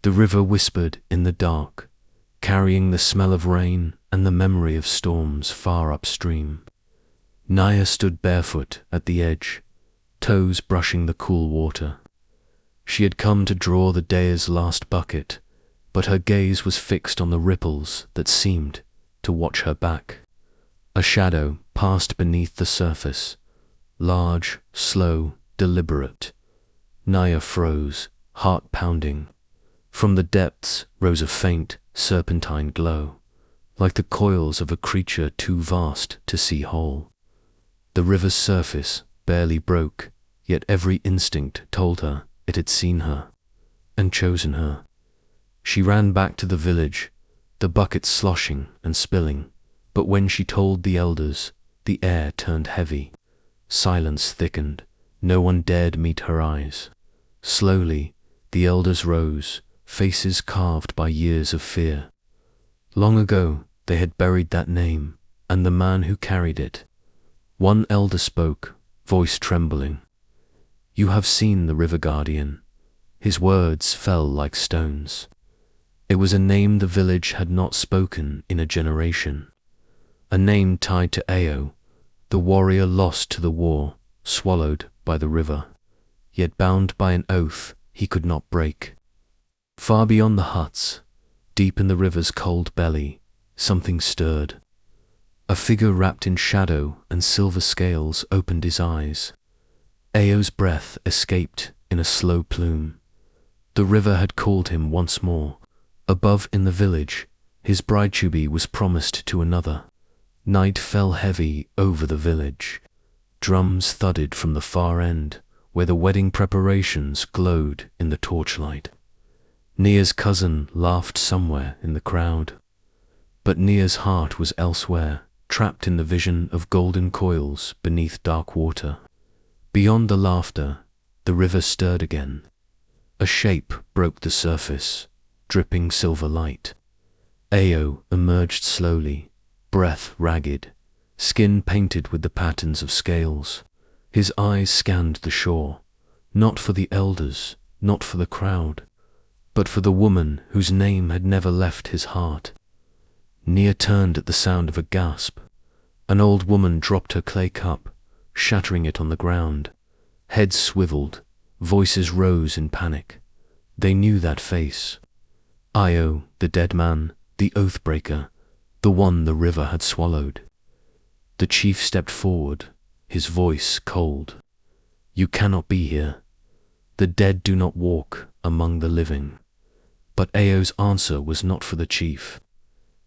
The river whispered in the dark, carrying the smell of rain and the memory of storms far upstream. Naya stood barefoot at the edge, toes brushing the cool water. She had come to draw the day's last bucket, but her gaze was fixed on the ripples that seemed to watch her back. A shadow passed beneath the surface, large, slow, deliberate. Naya froze, heart pounding. From the depths rose a faint, serpentine glow, like the coils of a creature too vast to see whole. The river's surface barely broke, yet every instinct told her it had seen her and chosen her. She ran back to the village, the buckets sloshing and spilling, but when she told the elders, the air turned heavy. Silence thickened. No one dared meet her eyes. Slowly, the elders rose, faces carved by years of fear. Long ago, they had buried that name and the man who carried it. One elder spoke, voice trembling. "You have seen the river guardian." His words fell like stones. It was a name the village had not spoken in a generation. A name tied to Ao, the warrior lost to the war, swallowed by the river, yet bound by an oath he could not break. Far beyond the huts, deep in the river's cold belly, something stirred. A figure wrapped in shadow and silver scales opened his eyes. Ao's breath escaped in a slow plume. The river had called him once more. Above in the village, his bride-to-be was promised to another. Night fell heavy over the village. Drums thudded from the far end, where the wedding preparations glowed in the torchlight. Nia's cousin laughed somewhere in the crowd. But Nia's heart was elsewhere, trapped in the vision of golden coils beneath dark water. Beyond the laughter, the river stirred again. A shape broke the surface, dripping silver light. Ao emerged slowly, breath ragged, skin painted with the patterns of scales. His eyes scanned the shore, not for the elders, not for the crowd, but for the woman whose name had never left his heart. Nia turned at the sound of a gasp. An old woman dropped her clay cup, shattering it on the ground. Heads swiveled, voices rose in panic. They knew that face. Io, the dead man, the oath-breaker, the one the river had swallowed. The chief stepped forward, his voice cold. "You cannot be here. The dead do not walk among the living." But Ao's answer was not for the chief.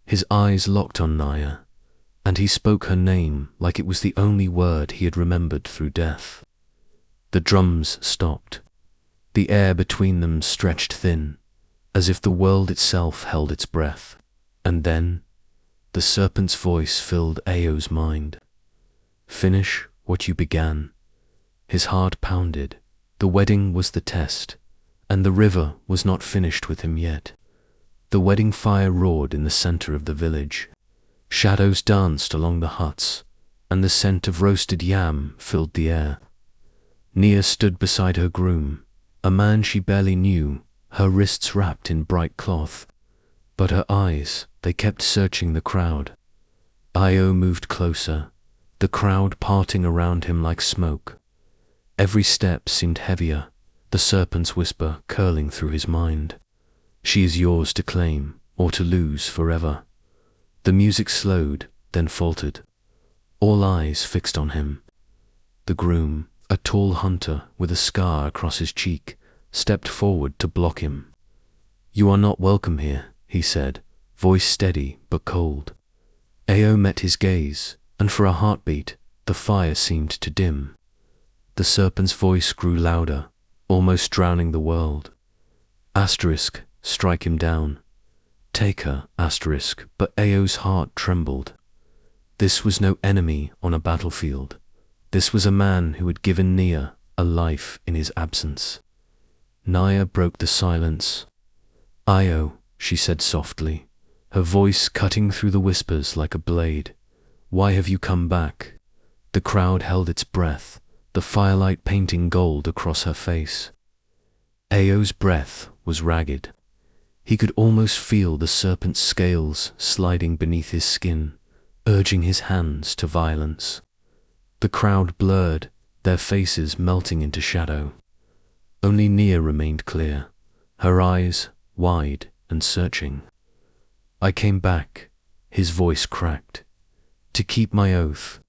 His eyes locked on Naya, and he spoke her name like it was the only word he had remembered through death. The drums stopped. The air between them stretched thin, as if the world itself held its breath. And then, the serpent's voice filled Ao's mind. "Finish what you began." His heart pounded. The wedding was the test, and the river was not finished with him yet. The wedding fire roared in the center of the village. Shadows danced along the huts, and the scent of roasted yam filled the air. Nia stood beside her groom, a man she barely knew, her wrists wrapped in bright cloth. But her eyes, they kept searching the crowd. Io moved closer, the crowd parting around him like smoke. Every step seemed heavier, the serpent's whisper curling through his mind. "She is yours to claim, or to lose forever." The music slowed, then faltered. All eyes fixed on him. The groom, a tall hunter with a scar across his cheek, stepped forward to block him. "You are not welcome here," he said, voice steady but cold. Ao met his gaze, and for a heartbeat, the fire seemed to dim. The serpent's voice grew louder, almost drowning the world. Asterisk, strike him down. Take her, asterisk, but Ao's heart trembled. This was no enemy on a battlefield. This was a man who had given Nia a life in his absence. Naya broke the silence. "Io," she said softly, her voice cutting through the whispers like a blade. "Why have you come back?" The crowd held its breath, the firelight painting gold across her face. Ao's breath was ragged. He could almost feel the serpent's scales sliding beneath his skin, urging his hands to violence. The crowd blurred, their faces melting into shadow. Only Nia remained clear, her eyes wide and searching. "I came back," his voice cracked, "to keep my oath."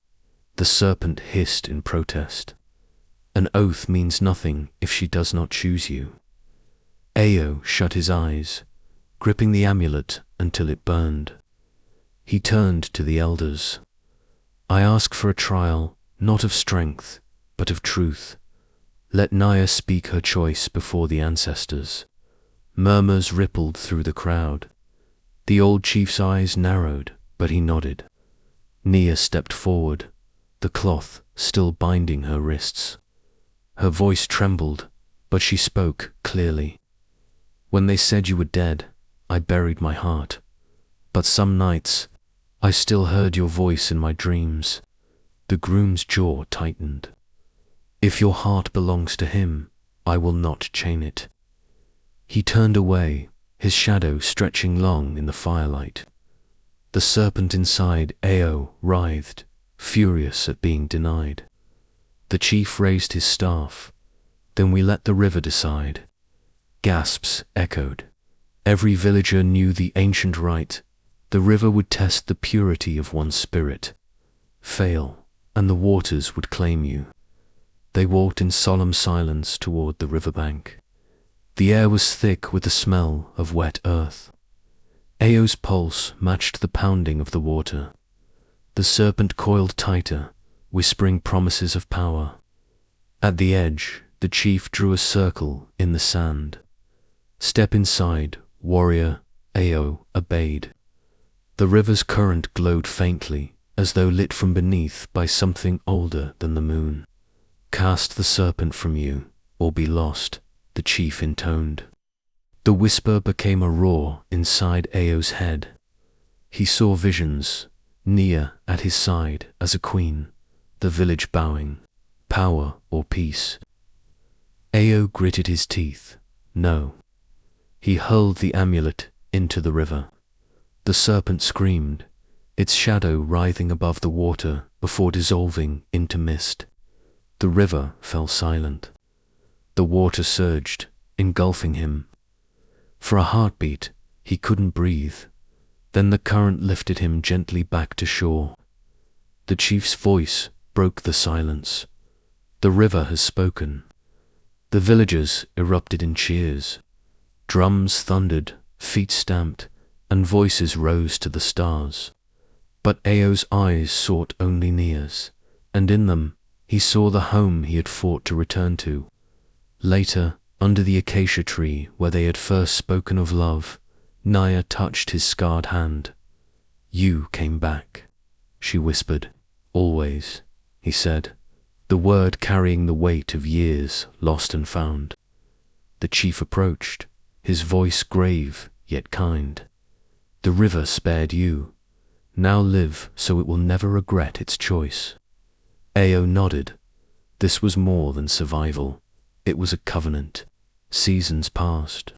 The serpent hissed in protest. "An oath means nothing if she does not choose you." Ao shut his eyes, gripping the amulet until it burned. He turned to the elders. "I ask for a trial, not of strength, but of truth. Let Nia speak her choice before the ancestors." Murmurs rippled through the crowd. The old chief's eyes narrowed, but he nodded. Nia stepped forward, the cloth still binding her wrists. Her voice trembled, but she spoke clearly. "When they said you were dead, I buried my heart. But some nights, I still heard your voice in my dreams." The groom's jaw tightened. "If your heart belongs to him, I will not chain it." He turned away, his shadow stretching long in the firelight. The serpent inside Ao writhed, furious at being denied. The chief raised his staff. "Then we let the river decide." Gasps echoed. Every villager knew the ancient rite. The river would test the purity of one's spirit. Fail, and the waters would claim you. They walked in solemn silence toward the riverbank. The air was thick with the smell of wet earth. Ao's pulse matched the pounding of the water. The serpent coiled tighter, whispering promises of power. At the edge, the chief drew a circle in the sand. "Step inside, warrior." Ao obeyed. The river's current glowed faintly, as though lit from beneath by something older than the moon. "Cast the serpent from you, or be lost," the chief intoned. The whisper became a roar inside Ao's head. He saw visions, Nia at his side as a queen, the village bowing, power or peace. Ao gritted his teeth. No. He hurled the amulet into the river. The serpent screamed, its shadow writhing above the water before dissolving into mist. The river fell silent. The water surged, engulfing him. For a heartbeat, he couldn't breathe. Then the current lifted him gently back to shore. The chief's voice broke the silence. "The river has spoken." The villagers erupted in cheers. Drums thundered, feet stamped, and voices rose to the stars. But Ao's eyes sought only Nia's, and in them he saw the home he had fought to return to. Later, under the acacia tree where they had first spoken of love, Nia touched his scarred hand. "You came back," she whispered. "Always," he said, the word carrying the weight of years lost and found. The chief approached, his voice grave yet kind. "The river spared you. Now live so it will never regret its choice." Ao nodded. This was more than survival. It was a covenant. Seasons passed.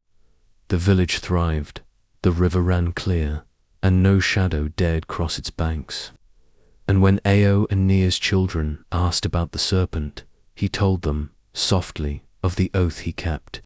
The village thrived. The river ran clear, and no shadow dared cross its banks. And when Ao and Nia's children asked about the serpent, he told them, softly, of the oath he kept.